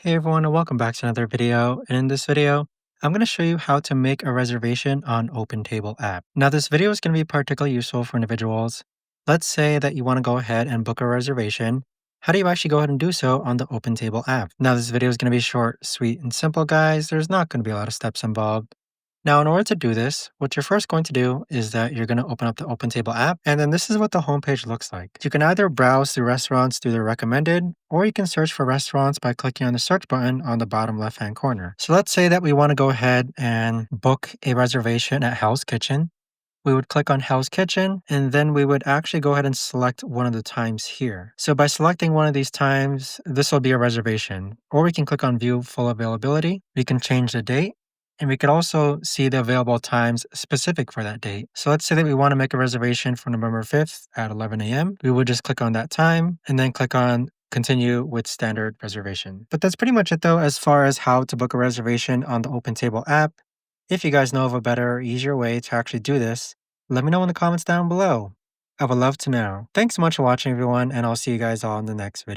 Hey everyone, and welcome back to another video. And in this video, I'm going to show you how to make a reservation on OpenTable app. Now, this video is going to be particularly useful for individuals. Let's say that you want to go ahead and book a reservation. How do you actually go ahead and do so on the OpenTable app? Now, this video is going to be short, sweet, and simple, guys. There's not going to be a lot of steps involved. Now, in order to do this, what you're first going to do is that you're going to open up the OpenTable app, and then this is what the homepage looks like. You can either browse through restaurants through the recommended, or you can search for restaurants by clicking on the search button on the bottom left-hand corner. So let's say that we want to go ahead and book a reservation at Hell's Kitchen. We would click on Hell's Kitchen, and then we would actually go ahead and select one of the times here. So by selecting one of these times, this will be a reservation. Or we can click on View Full Availability. We can change the date, and we could also see the available times specific for that date. So let's say that we want to make a reservation for November 5th at 11 a.m. We would just click on that time and then click on Continue with Standard Reservation. But that's pretty much it though, as far as how to book a reservation on the OpenTable app. If you guys know of a better, easier way to actually do this, let me know in the comments down below. I would love to know. Thanks so much for watching, everyone, and I'll see you guys all in the next video.